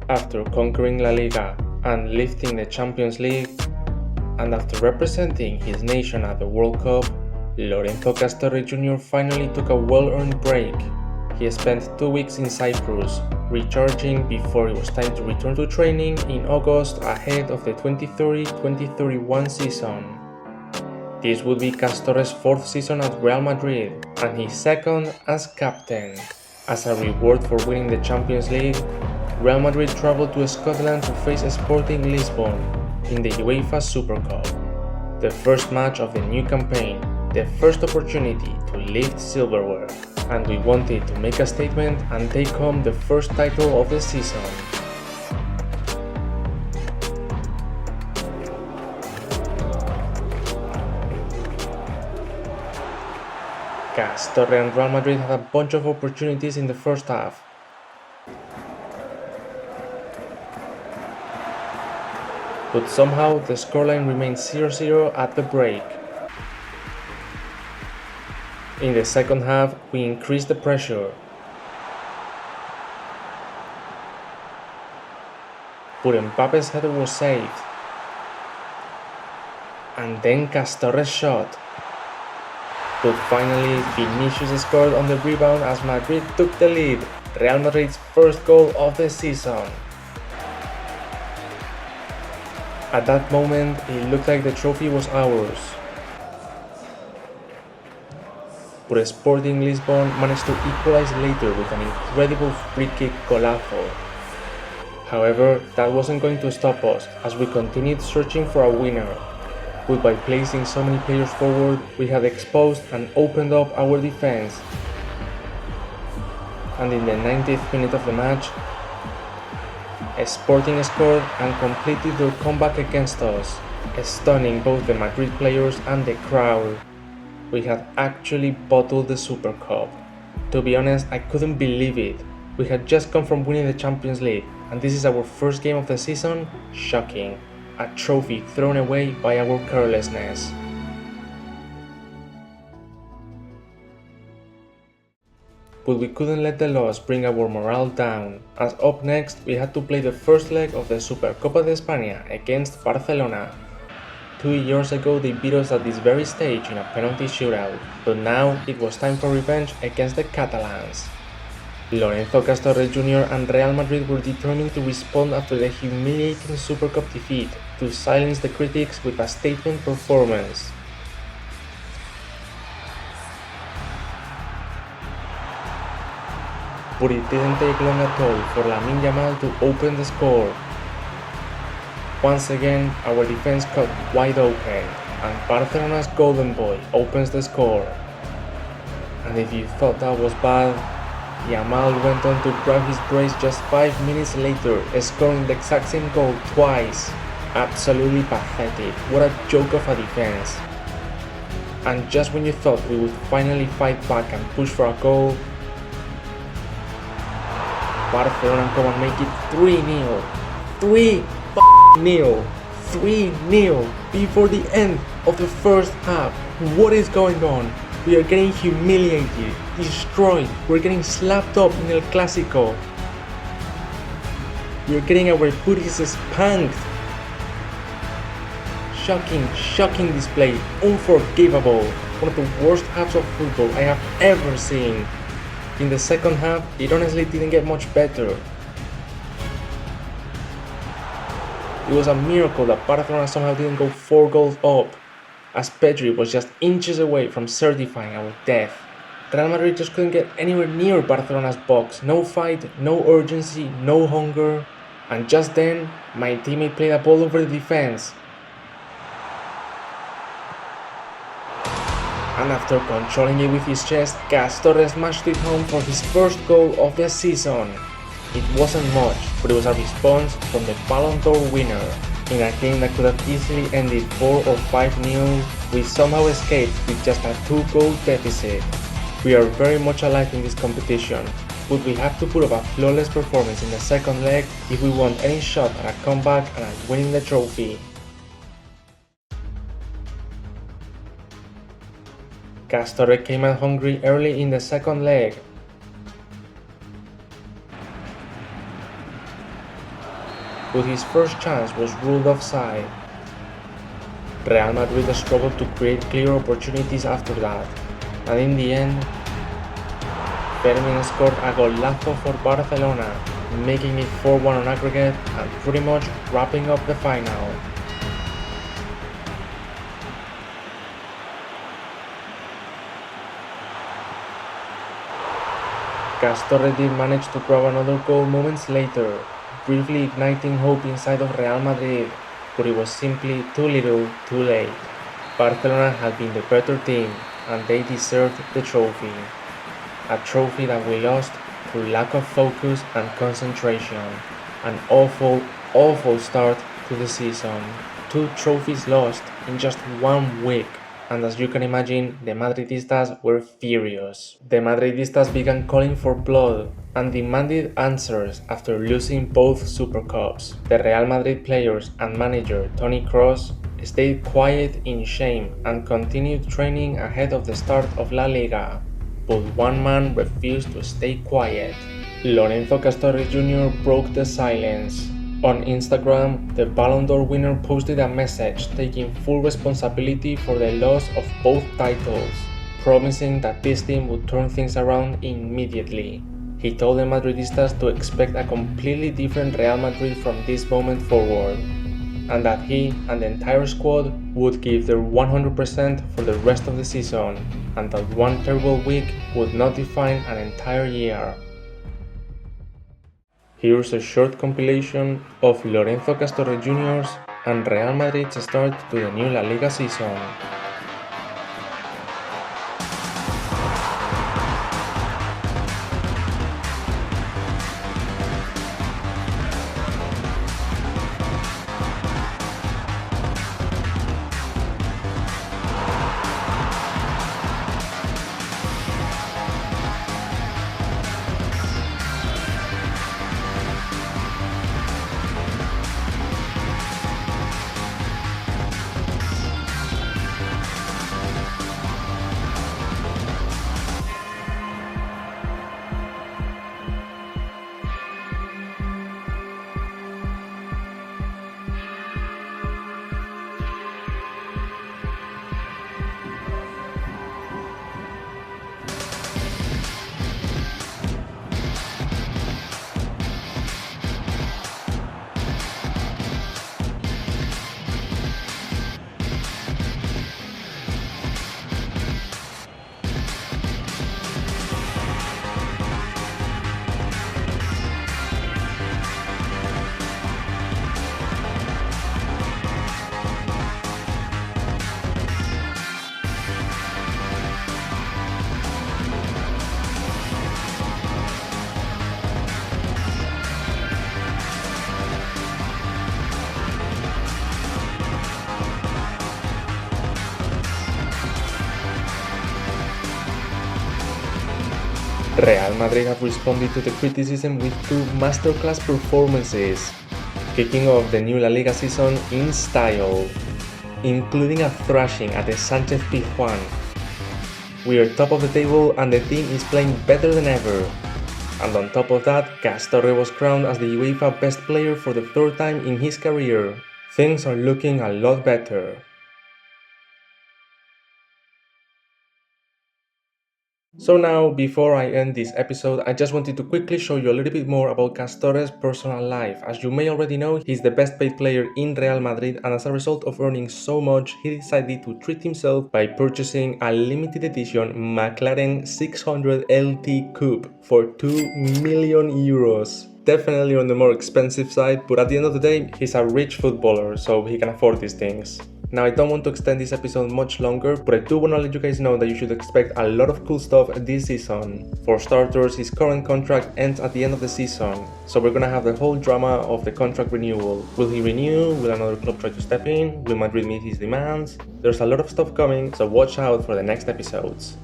After conquering La Liga and lifting the Champions League, and after representing his nation at the World Cup, Lorenzo Castorre Jr. finally took a well-earned break. He spent 2 weeks in Cyprus, recharging before it was time to return to training in August ahead of the 2030-2031 season. This would be Castorre's 4th season at Real Madrid and his 2nd as captain. As a reward for winning the Champions League, Real Madrid traveled to Scotland to face Sporting Lisbon in the UEFA Super Cup, the first match of the new campaign, the first opportunity to lift silverware, and we wanted to make a statement and take home the first title of the season. Castorre and Real Madrid had a bunch of opportunities in the first half. But somehow the scoreline remained 0-0 at the break. In the second half, we increased the pressure. But Mbappe's header was saved. And then Castorre's shot. But finally, Vinicius scored on the rebound as Madrid took the lead, Real Madrid's first goal of the season. At that moment, it looked like the trophy was ours. But Sporting Lisbon managed to equalize later with an incredible free kick golazo. However, that wasn't going to stop us as we continued searching for a winner. But by placing so many players forward, we had exposed and opened up our defense. And in the 90th minute of the match, Sporting scored and completed their comeback against us, stunning both the Madrid players and the crowd. We had actually bottled the Super Cup. To be honest, I couldn't believe it. We had just come from winning the Champions League, and this is our first game of the season? Shocking. A trophy thrown away by our carelessness. But we couldn't let the loss bring our morale down, as up next we had to play the first leg of the Supercopa de España against Barcelona. 2 years ago they beat us at this very stage in a penalty shootout, but now it was time for revenge against the Catalans. Lorenzo Castorre Jr. and Real Madrid were determined to respond after the humiliating Super Cup defeat, to silence the critics with a statement performance. But it didn't take long at all for Lamine Yamal to open the score. Once again, our defense cut wide open, and Barcelona's golden boy opens the score. And if you thought that was bad, Yamal went on to grab his brace just 5 minutes later, scoring the exact same goal twice. Absolutely pathetic, what a joke of a defense. And just when you thought we would finally fight back and push for a goal, Barcelona come and make it 3-0. 3-0. 3-0 before the end of the first half. What is going on? We are getting humiliated, destroyed, we're getting slapped up in El Clásico. We are getting our booties spanked. Shocking display, unforgivable. One of the worst halves of football I have ever seen. In the second half, it honestly didn't get much better. It was a miracle that Barcelona somehow didn't go 4 goals up, as Pedri was just inches away from certifying our death. Real Madrid just couldn't get anywhere near Barcelona's box. No fight, no urgency, no hunger. And just then, my teammate played a ball over the defense. And after controlling it with his chest, Castorre smashed it home for his first goal of the season. It wasn't much, but it was a response from the Ballon d'Or winner. In a game that could have easily ended 4 or 5-0, we somehow escaped with just a 2-goal deficit. We are very much alive in this competition, but we have to put up a flawless performance in the second leg if we want any shot at a comeback and at winning the trophy. Castorre came out hungry early in the second leg. but his first chance was ruled offside. Real Madrid struggled to create clear opportunities after that, and in the end, Fermin scored a golazo for Barcelona, making it 4-1 on aggregate and pretty much wrapping up the final. Castorre did manage to grab another goal moments later, briefly igniting hope inside of Real Madrid, but it was simply too little, too late. Barcelona had been the better team, and they deserved the trophy. A trophy that we lost through lack of focus and concentration. An awful, awful start to the season. 2 trophies lost in just 1 week. And as you can imagine, the Madridistas were furious. The Madridistas began calling for blood and demanded answers after losing both Super Cups. The Real Madrid players and manager Toni Kroos stayed quiet in shame and continued training ahead of the start of La Liga. But one man refused to stay quiet. Lorenzo Castorre Jr. broke the silence. On Instagram, the Ballon d'Or winner posted a message taking full responsibility for the loss of both titles, promising that this team would turn things around immediately. He told the Madridistas to expect a completely different Real Madrid from this moment forward, and that he and the entire squad would give their 100% for the rest of the season, and that one terrible week would not define an entire year. Here's a short compilation of Lorenzo Castorre Jr.'s and Real Madrid's start to the new La Liga season. Real Madrid have responded to the criticism with 2 masterclass performances, kicking off the new La Liga season in style, including a thrashing at the Sánchez Pizjuán. We are top of the table and the team is playing better than ever. And on top of that, Castorre was crowned as the UEFA Best Player for the 3rd time in his career. Things are looking a lot better. So now, before I end this episode, I just wanted to quickly show you a little bit more about Castorre's personal life. As you may already know, he's the best paid player in Real Madrid, and as a result of earning so much, he decided to treat himself by purchasing a limited edition McLaren 600 LT Coupe for 2 million euros. Definitely on the more expensive side, but at the end of the day, he's a rich footballer, so he can afford these things. Now, I don't want to extend this episode much longer, but I do want to let you guys know that you should expect a lot of cool stuff this season. For starters, his current contract ends at the end of the season, so we're gonna have the whole drama of the contract renewal. Will he renew? Will another club try to step in? Will Madrid meet his demands? There's a lot of stuff coming, so watch out for the next episodes.